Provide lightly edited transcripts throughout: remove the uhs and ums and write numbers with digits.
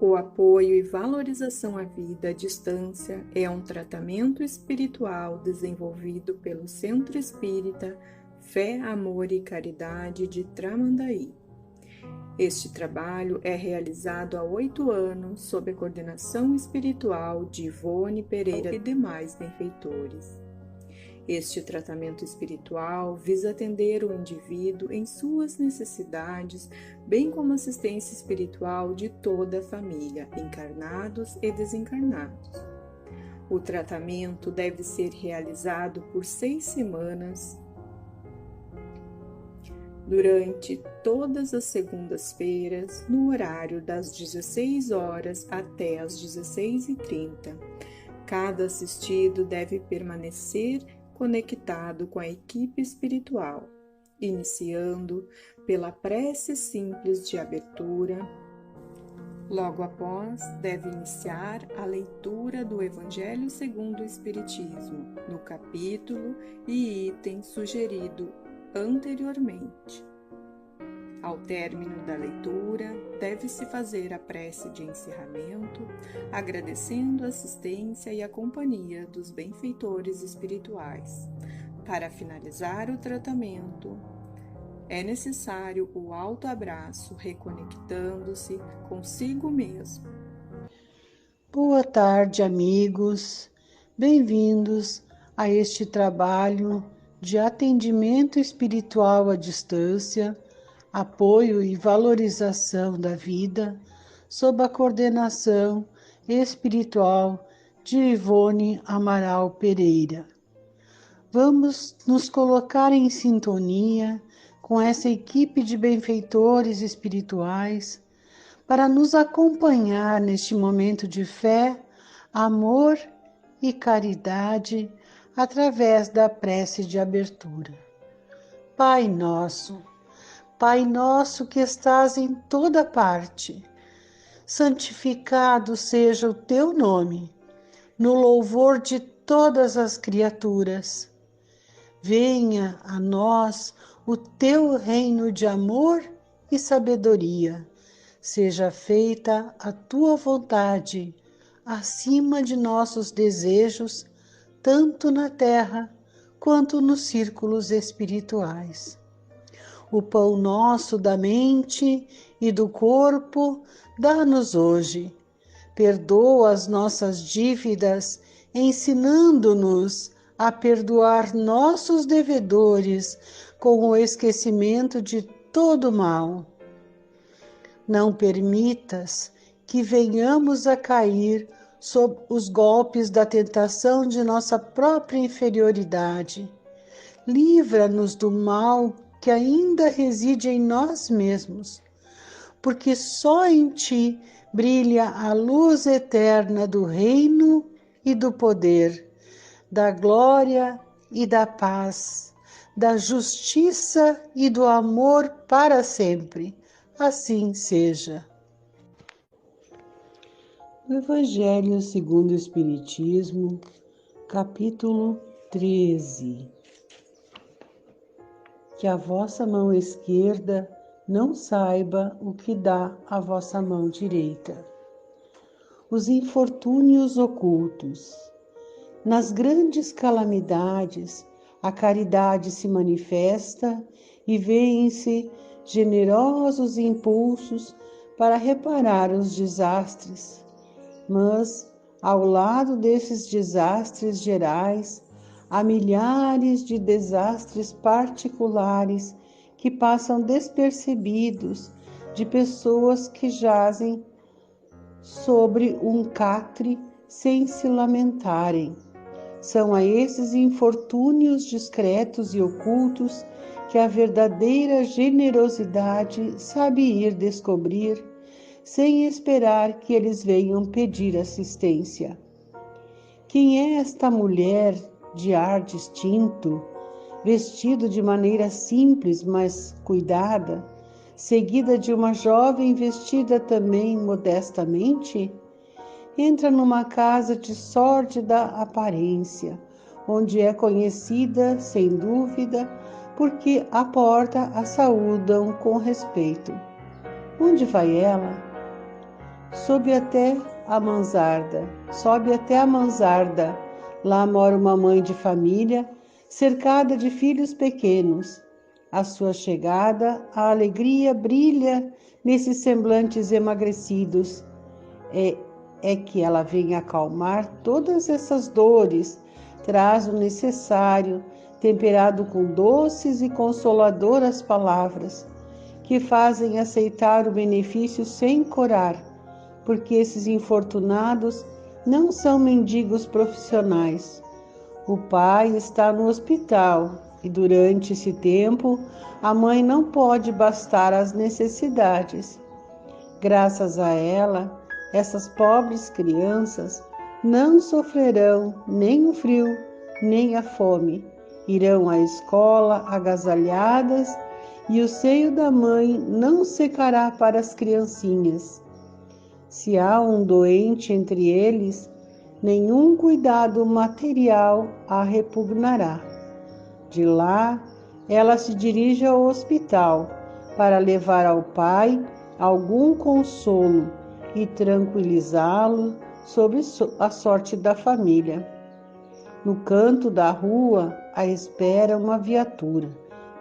O apoio e valorização à vida à distância é um tratamento espiritual desenvolvido pelo Centro Espírita Fé, Amor e Caridade de Tramandaí. Este trabalho é realizado há 8 anos sob a coordenação espiritual de Ivone Pereira e demais benfeitores. Este tratamento espiritual visa atender o indivíduo em suas necessidades, bem como assistência espiritual de toda a família, encarnados e desencarnados. O tratamento deve ser realizado por 6 semanas, durante todas as segundas-feiras, no horário das 16 horas até as 16h30. Cada assistido deve permanecer conectado com a equipe espiritual, iniciando pela prece simples de abertura. Logo após, deve iniciar a leitura do Evangelho segundo o Espiritismo, no capítulo e item sugerido anteriormente. Ao término da leitura, deve-se fazer a prece de encerramento, agradecendo a assistência e a companhia dos benfeitores espirituais. Para finalizar o tratamento, é necessário o autoabraço, reconectando-se consigo mesmo. Boa tarde, amigos. Bem-vindos a este trabalho de atendimento espiritual à distância, apoio e valorização da vida, sob a coordenação espiritual de Ivone Amaral Pereira. Vamos nos colocar em sintonia com essa equipe de benfeitores espirituais para nos acompanhar neste momento de fé, amor e caridade através da prece de abertura. Pai nosso que estás em toda parte, santificado seja o teu nome, no louvor de todas as criaturas. Venha a nós o teu reino de amor e sabedoria. Seja feita a tua vontade, acima de nossos desejos, tanto na terra quanto nos círculos espirituais. O pão nosso da mente e do corpo dá-nos hoje. Perdoa as nossas dívidas, ensinando-nos a perdoar nossos devedores com o esquecimento de todo mal. Não permitas que venhamos a cair sob os golpes da tentação de nossa própria inferioridade. Livra-nos do mal que ainda reside em nós mesmos, porque só em ti brilha a luz eterna do reino e do poder, da glória e da paz, da justiça e do amor para sempre. Assim seja. O Evangelho segundo o Espiritismo, capítulo 13. Que a vossa mão esquerda não saiba o que dá a vossa mão direita. Os infortúnios ocultos. Nas grandes calamidades, a caridade se manifesta e vêem-se generosos impulsos para reparar os desastres. Mas, ao lado desses desastres gerais, há milhares de desastres particulares que passam despercebidos de pessoas que jazem sobre um catre sem se lamentarem. São a esses infortúnios discretos e ocultos que a verdadeira generosidade sabe ir descobrir, sem esperar que eles venham pedir assistência. Quem é esta mulher de ar distinto, vestido de maneira simples, mas cuidada, seguida de uma jovem vestida também modestamente? Entra numa casa de sórdida aparência, onde é conhecida, sem dúvida, porque à porta a saúdam com respeito. Onde vai ela? sobe até a mansarda. Lá mora uma mãe de família, cercada de filhos pequenos. À sua chegada, a alegria brilha nesses semblantes emagrecidos. É que ela vem acalmar todas essas dores, traz o necessário, temperado com doces e consoladoras palavras, que fazem aceitar o benefício sem corar, porque esses infortunados não são mendigos profissionais. O pai está no hospital e durante esse tempo a mãe não pode bastar as necessidades. Graças a ela, essas pobres crianças não sofrerão nem o frio, nem a fome. Irão à escola agasalhadas e o seio da mãe não secará para as criancinhas. Se há um doente entre eles, nenhum cuidado material a repugnará. De lá, ela se dirige ao hospital para levar ao pai algum consolo e tranquilizá-lo sobre a sorte da família. No canto da rua, a espera uma viatura,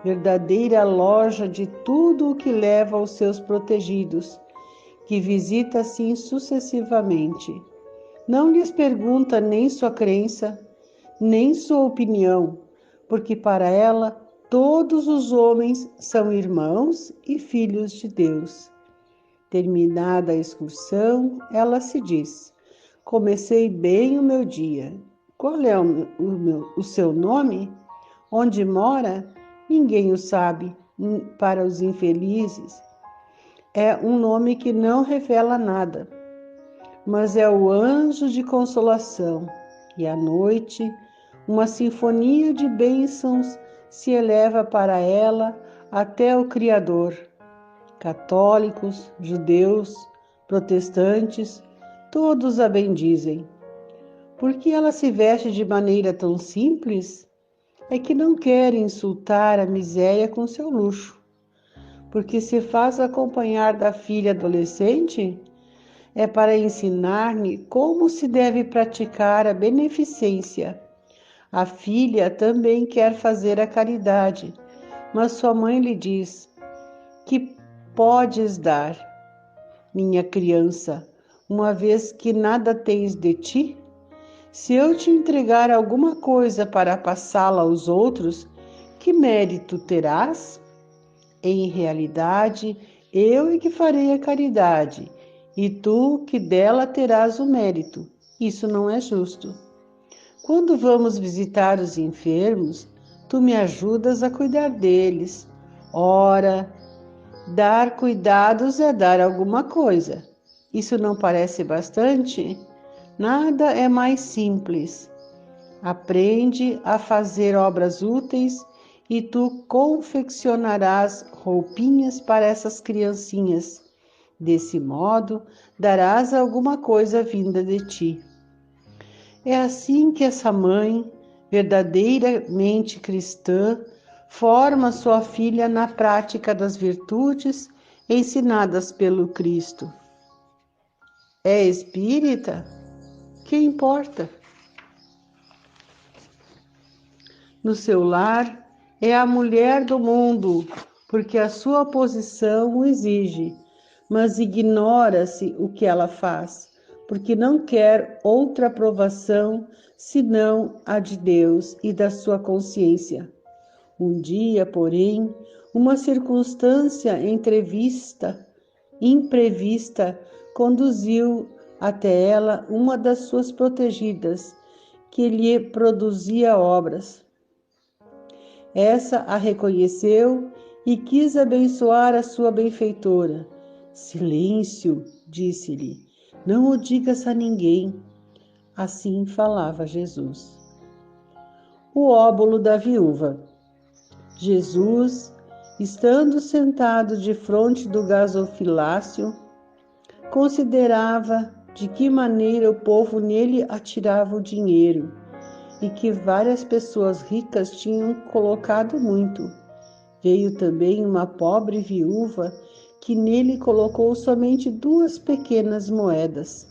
verdadeira loja de tudo o que leva aos seus protegidos, que visita assim sucessivamente. Não lhes pergunta nem sua crença, nem sua opinião, porque para ela todos os homens são irmãos e filhos de Deus. Terminada a excursão, ela se diz: comecei bem o meu dia. Qual é o seu nome? Onde mora? Ninguém o sabe. Para os infelizes, é um nome que não revela nada, mas é o anjo de consolação. E à noite, uma sinfonia de bênçãos se eleva para ela até o Criador. Católicos, judeus, protestantes, todos a bendizem. Por que ela se veste de maneira tão simples? É que não quer insultar a miséria com seu luxo. Porque se faz acompanhar da filha adolescente, é para ensinar-lhe como se deve praticar a beneficência. A filha também quer fazer a caridade, mas sua mãe lhe diz: que podes dar, minha criança, uma vez que nada tens de ti? Se eu te entregar alguma coisa para passá-la aos outros, que mérito terás? Em realidade, eu é que farei a caridade, e tu que dela terás o mérito. Isso não é justo. Quando vamos visitar os enfermos, tu me ajudas a cuidar deles. Ora, dar cuidados é dar alguma coisa. Isso não parece bastante? Nada é mais simples. Aprende a fazer obras úteis e tu confeccionarás roupinhas para essas criancinhas. Desse modo, darás alguma coisa vinda de ti. É assim que essa mãe, verdadeiramente cristã, forma sua filha na prática das virtudes ensinadas pelo Cristo. É espírita? Que importa? No seu lar, é a mulher do mundo, porque a sua posição o exige, mas ignora-se o que ela faz, porque não quer outra aprovação senão a de Deus e da sua consciência. Um dia, porém, uma circunstância imprevista, conduziu até ela uma das suas protegidas, que lhe produzia obras. Essa a reconheceu e quis abençoar a sua benfeitora. Silêncio, disse-lhe, não o digas a ninguém. Assim falava Jesus. O óbolo da viúva. Jesus, estando sentado defronte do gasofilácio, considerava de que maneira o povo nele atirava o dinheiro e que várias pessoas ricas tinham colocado muito. Veio também uma pobre viúva que nele colocou somente 2 pequenas moedas.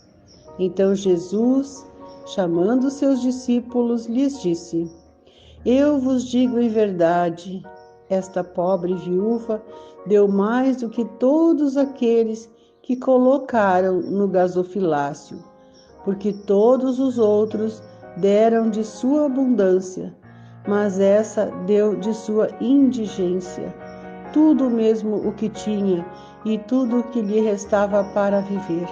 Então Jesus, chamando seus discípulos, lhes disse: Eu vos digo em verdade, esta pobre viúva deu mais do que todos aqueles que colocaram no gasofilácio, porque todos os outros deram de sua abundância, mas essa deu de sua indigência, tudo mesmo o que tinha e tudo o que lhe restava para viver.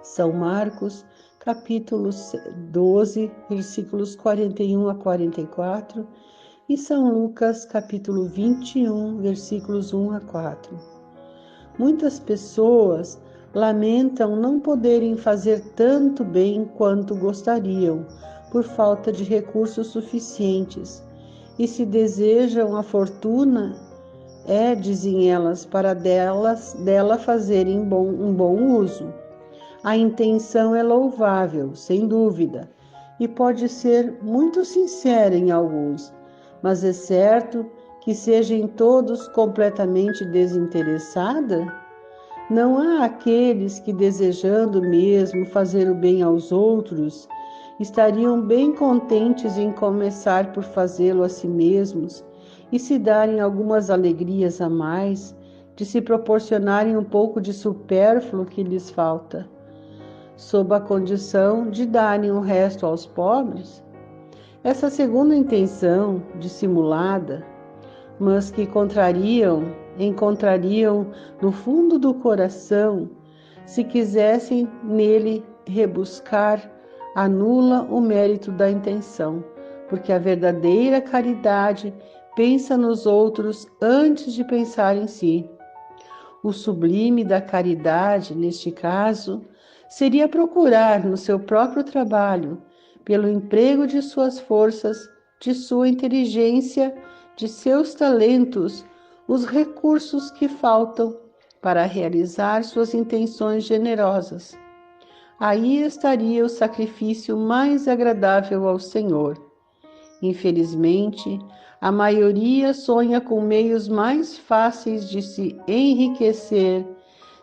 São Marcos, capítulo 12, versículos 41 a 44, e São Lucas, capítulo 21, versículos 1 a 4. Muitas pessoas lamentam não poderem fazer tanto bem quanto gostariam, por falta de recursos suficientes, e se desejam a fortuna, dizem elas, para dela fazerem um bom uso. A intenção é louvável, sem dúvida, e pode ser muito sincera em alguns, mas é certo que sejam todos completamente desinteressada? Não há aqueles que, desejando mesmo fazer o bem aos outros, estariam bem contentes em começar por fazê-lo a si mesmos e se darem algumas alegrias a mais, de se proporcionarem um pouco de supérfluo que lhes falta, sob a condição de darem o resto aos pobres? Essa segunda intenção, dissimulada, mas que encontrariam no fundo do coração, se quisessem nele rebuscar, anula o mérito da intenção, porque a verdadeira caridade pensa nos outros antes de pensar em si. O sublime da caridade, neste caso, seria procurar no seu próprio trabalho, pelo emprego de suas forças, de sua inteligência, de seus talentos, os recursos que faltam para realizar suas intenções generosas. Aí estaria o sacrifício mais agradável ao Senhor. Infelizmente, a maioria sonha com meios mais fáceis de se enriquecer,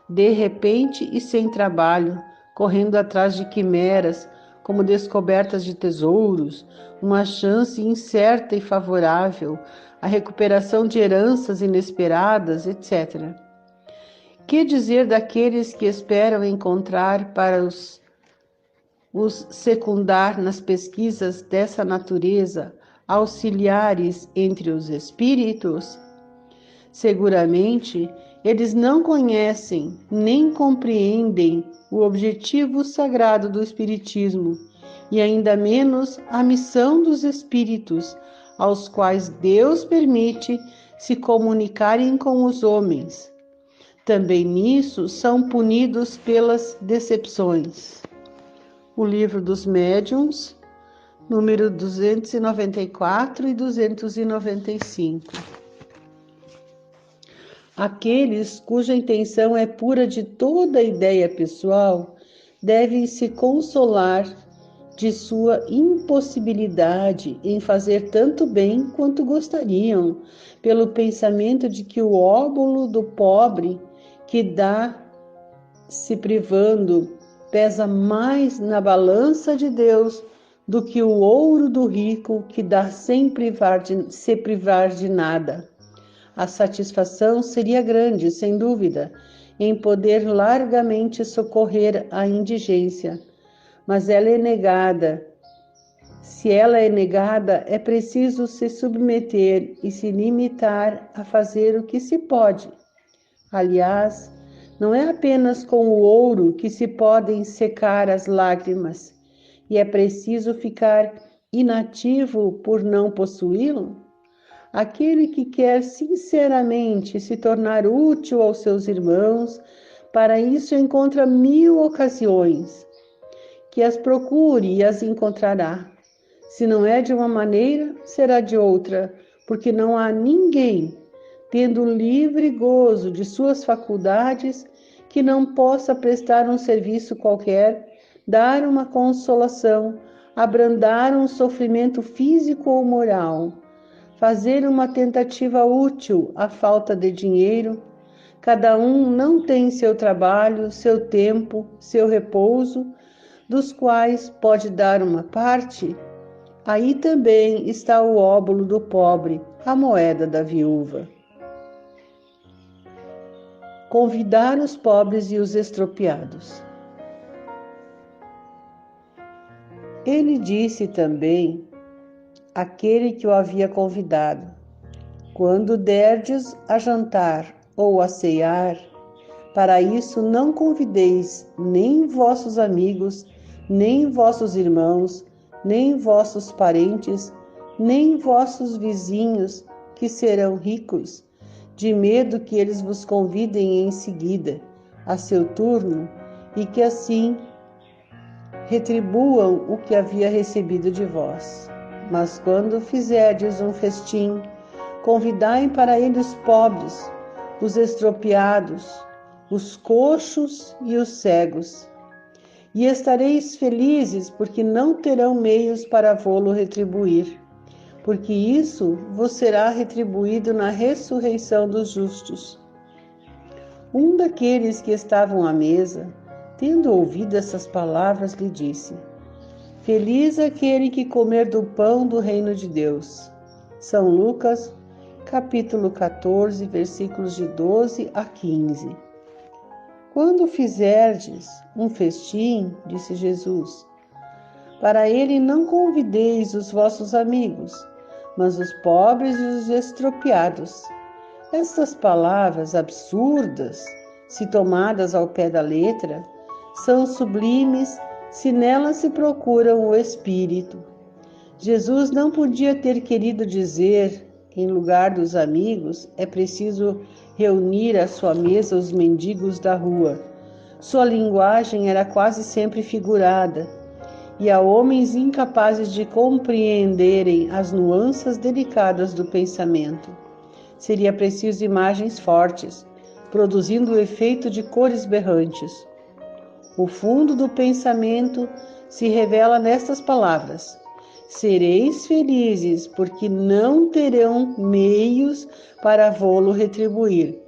de repente e sem trabalho, correndo atrás de quimeras, como descobertas de tesouros, uma chance incerta e favorável, a recuperação de heranças inesperadas, etc. Que dizer daqueles que esperam encontrar para os secundar nas pesquisas dessa natureza auxiliares entre os espíritos? Seguramente, eles não conhecem nem compreendem o objetivo sagrado do Espiritismo e ainda menos a missão dos espíritos, aos quais Deus permite se comunicarem com os homens. Também nisso são punidos pelas decepções. O Livro dos Médiuns, número 294 e 295. Aqueles cuja intenção é pura de toda ideia pessoal devem se consolar de sua impossibilidade em fazer tanto bem quanto gostariam, pelo pensamento de que o óbolo do pobre que dá se privando pesa mais na balança de Deus do que o ouro do rico que dá sem se privar de nada. A satisfação seria grande, sem dúvida, em poder largamente socorrer a indigência, mas ela é negada. Se ela é negada, é preciso se submeter e se limitar a fazer o que se pode. Aliás, não é apenas com o ouro que se podem secar as lágrimas, e é preciso ficar inativo por não possuí-lo? Aquele que quer sinceramente se tornar útil aos seus irmãos, para isso encontra 1000 ocasiões. Que as procure e as encontrará. Se não é de uma maneira, será de outra, porque não há ninguém, tendo livre gozo de suas faculdades, que não possa prestar um serviço qualquer, dar uma consolação, abrandar um sofrimento físico ou moral, fazer uma tentativa útil à falta de dinheiro, Cada um não tem seu trabalho, seu tempo, seu repouso, dos quais pode dar uma parte? Aí também está o óbolo do pobre, a moeda da viúva. Convidar os pobres e os estropiados. Ele disse também àquele que o havia convidado: quando derdes a jantar ou a cear, para isso não convideis nem vossos amigos, nem vossos irmãos, nem vossos parentes, nem vossos vizinhos, que serão ricos, de medo que eles vos convidem em seguida, a seu turno, e que assim retribuam o que havia recebido de vós. Mas quando fizerdes um festim, convidai para ele os pobres, os estropiados, os coxos e os cegos. E estareis felizes, porque não terão meios para vô-lo retribuir, porque isso vos será retribuído na ressurreição dos justos. Um daqueles que estavam à mesa, tendo ouvido essas palavras, lhe disse: feliz aquele que comer do pão do reino de Deus. São Lucas, capítulo 14, versículos de 12 a 15. Quando fizerdes um festim, disse Jesus, para ele não convideis os vossos amigos, mas os pobres e os estropiados. Estas palavras absurdas, se tomadas ao pé da letra, são sublimes se nelas se procuram o Espírito. Jesus não podia ter querido dizer, em lugar dos amigos, é preciso reunir à sua mesa os mendigos da rua. Sua linguagem era quase sempre figurada, e a homens incapazes de compreenderem as nuances delicadas do pensamento. Seria preciso imagens fortes, produzindo o efeito de cores berrantes. O fundo do pensamento se revela nestas palavras: sereis felizes, porque não terão meios para vô-lo retribuir.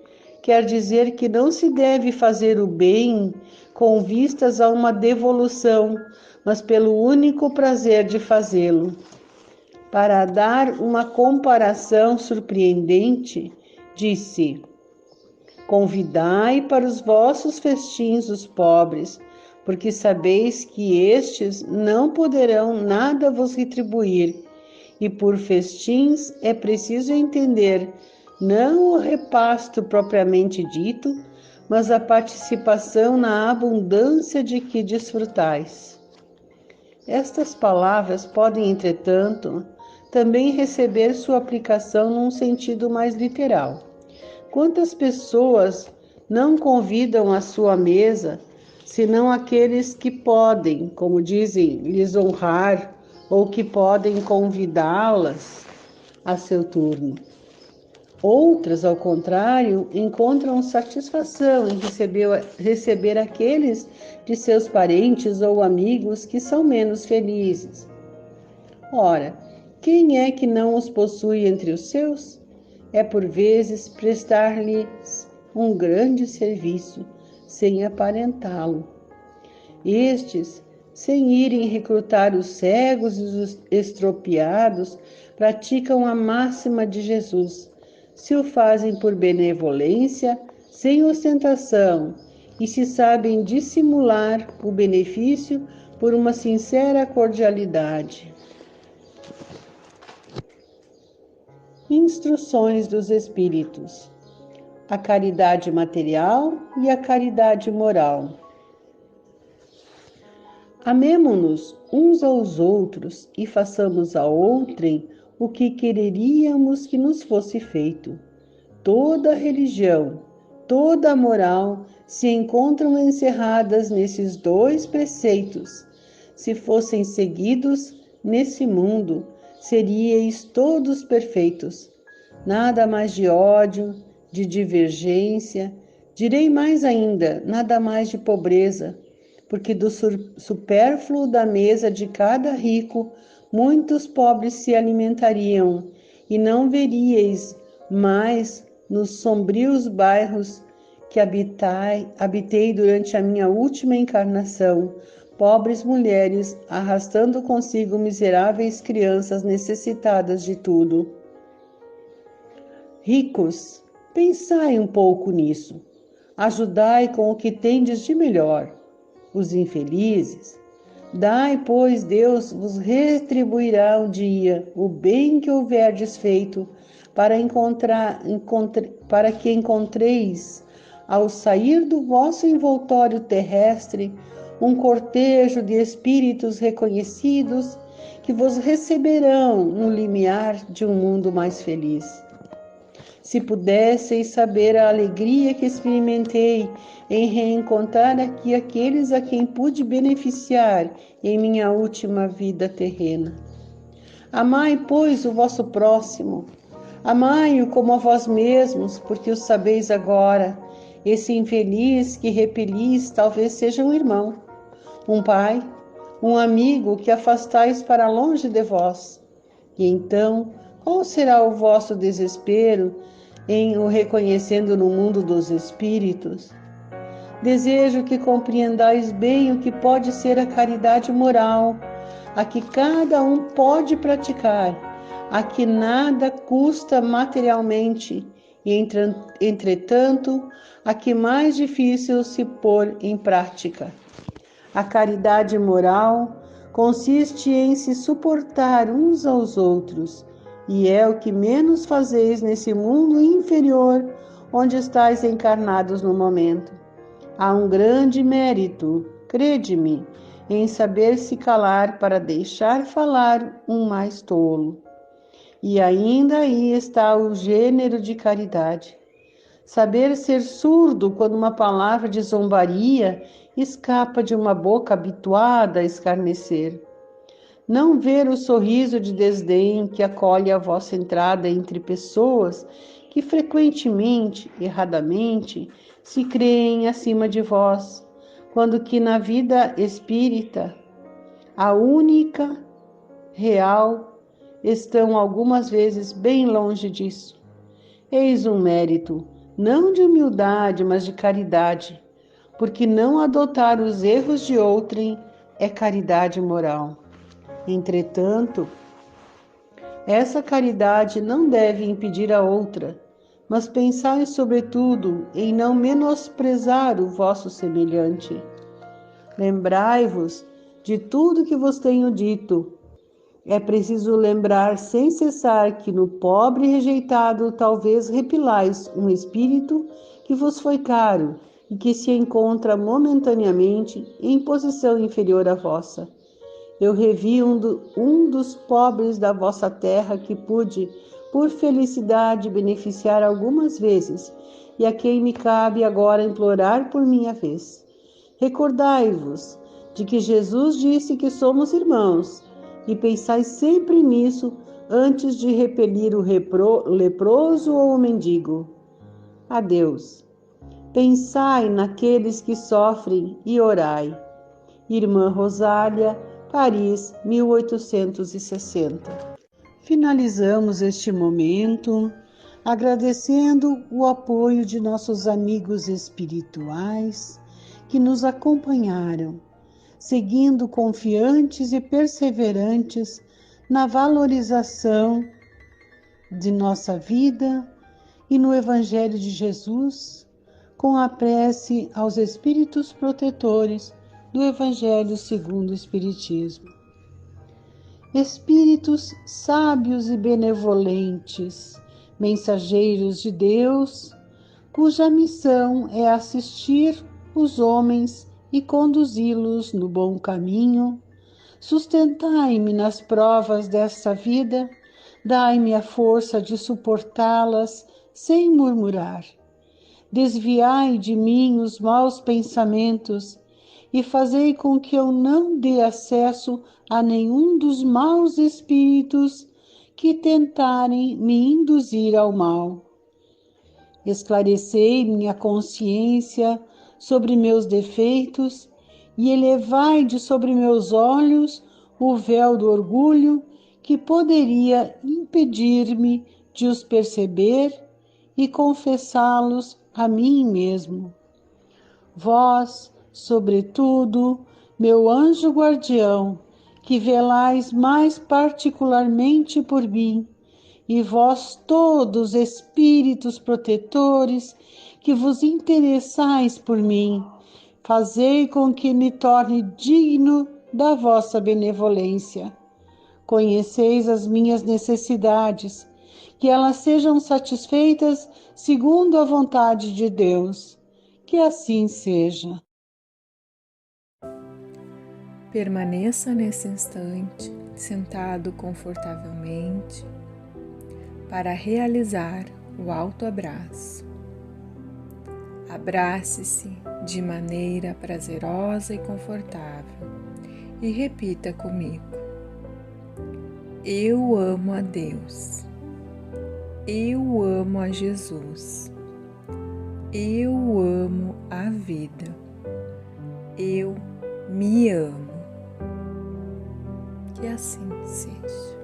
Quer dizer que não se deve fazer o bem com vistas a uma devolução, mas pelo único prazer de fazê-lo. Para dar uma comparação surpreendente, disse: convidai para os vossos festins os pobres, porque sabeis que estes não poderão nada vos retribuir. E por festins é preciso entender não o repasto propriamente dito, mas a participação na abundância de que desfrutais. Estas palavras podem, entretanto, também receber sua aplicação num sentido mais literal. Quantas pessoas não convidam à sua mesa, senão aqueles que podem, como dizem, lhes honrar, ou que podem convidá-las a seu turno? Outras, ao contrário, encontram satisfação em receber aqueles de seus parentes ou amigos que são menos felizes. Ora, quem é que não os possui entre os seus? É por vezes prestar-lhes um grande serviço, sem aparentá-lo. Estes, sem irem recrutar os cegos e os estropiados, praticam a máxima de Jesus. Se o fazem por benevolência, sem ostentação, e se sabem dissimular o benefício por uma sincera cordialidade. Instruções dos Espíritos: a caridade material e a caridade moral. Amemo-nos uns aos outros e façamos a outrem o que quereríamos que nos fosse feito. Toda a religião, toda a moral se encontram encerradas nesses dois preceitos. Se fossem seguidos nesse mundo, seríeis todos perfeitos. Nada mais de ódio, de divergência, direi mais ainda, nada mais de pobreza, porque do supérfluo da mesa de cada rico, muitos pobres se alimentariam, e não veríeis mais nos sombrios bairros que habitei durante a minha última encarnação, pobres mulheres arrastando consigo miseráveis crianças necessitadas de tudo. Ricos, pensai um pouco nisso. Ajudai com o que tendes de melhor. Os infelizes, dai, pois Deus vos retribuirá um dia o bem que houverdes feito, para que encontreis, ao sair do vosso envoltório terrestre, um cortejo de espíritos reconhecidos que vos receberão no limiar de um mundo mais feliz. Se pudesseis saber a alegria que experimentei em reencontrar aqui aqueles a quem pude beneficiar em minha última vida terrena. Amai, pois, o vosso próximo. Amai-o como a vós mesmos, porque o sabeis agora. Esse infeliz que repelis talvez seja um irmão, um pai, um amigo que afastais para longe de vós. E então, qual será o vosso desespero em o reconhecendo no mundo dos espíritos? Desejo que compreendais bem o que pode ser a caridade moral, a que cada um pode praticar, a que nada custa materialmente e, entretanto, a que mais difícil se pôr em prática. A caridade moral consiste em se suportar uns aos outros, e é o que menos fazeis nesse mundo inferior onde estáis encarnados no momento. Há um grande mérito, crede-me, em saber se calar para deixar falar um mais tolo. E ainda aí está o gênero de caridade. Saber ser surdo quando uma palavra de zombaria escapa de uma boca habituada a escarnecer. Não ver o sorriso de desdém que acolhe a vossa entrada entre pessoas que frequentemente, erradamente, se creem acima de vós, quando que na vida espírita, a única, real, estão algumas vezes bem longe disso. Eis um mérito, não de humildade, mas de caridade, porque não adotar os erros de outrem é caridade moral. Entretanto, essa caridade não deve impedir a outra, mas pensai sobretudo em não menosprezar o vosso semelhante. Lembrai-vos de tudo que vos tenho dito. É preciso lembrar sem cessar que no pobre rejeitado talvez repilais um espírito que vos foi caro e que se encontra momentaneamente em posição inferior à vossa. Eu revi um dos pobres da vossa terra que pude, por felicidade, beneficiar algumas vezes, e a quem me cabe agora implorar por minha vez. Recordai-vos de que Jesus disse que somos irmãos, e pensai sempre nisso antes de repelir o leproso ou o mendigo. Adeus. Pensai naqueles que sofrem e orai. Irmã Rosália, Paris, 1860. Finalizamos este momento agradecendo o apoio de nossos amigos espirituais que nos acompanharam, seguindo confiantes e perseverantes na valorização de nossa vida e no Evangelho de Jesus, com a prece aos espíritos protetores do Evangelho segundo o Espiritismo. Espíritos sábios e benevolentes, mensageiros de Deus, cuja missão é assistir os homens e conduzi-los no bom caminho, sustentai-me nas provas desta vida, dai-me a força de suportá-las sem murmurar. Desviai de mim os maus pensamentos e fazei com que eu não dê acesso a nenhum dos maus espíritos que tentarem me induzir ao mal. Esclarecei minha consciência sobre meus defeitos e elevai de sobre meus olhos o véu do orgulho que poderia impedir-me de os perceber e confessá-los a mim mesmo. Vós, sobretudo, meu anjo guardião, que velais mais particularmente por mim, e vós todos, espíritos protetores, que vos interessais por mim, fazei com que me torne digno da vossa benevolência. Conheceis as minhas necessidades, que elas sejam satisfeitas segundo a vontade de Deus. Que assim seja. Permaneça nesse instante, sentado confortavelmente, para realizar o autoabraço. Abrace-se de maneira prazerosa e confortável e repita comigo: eu amo a Deus, eu amo a Jesus, eu amo a vida, eu me amo. Que assim seja.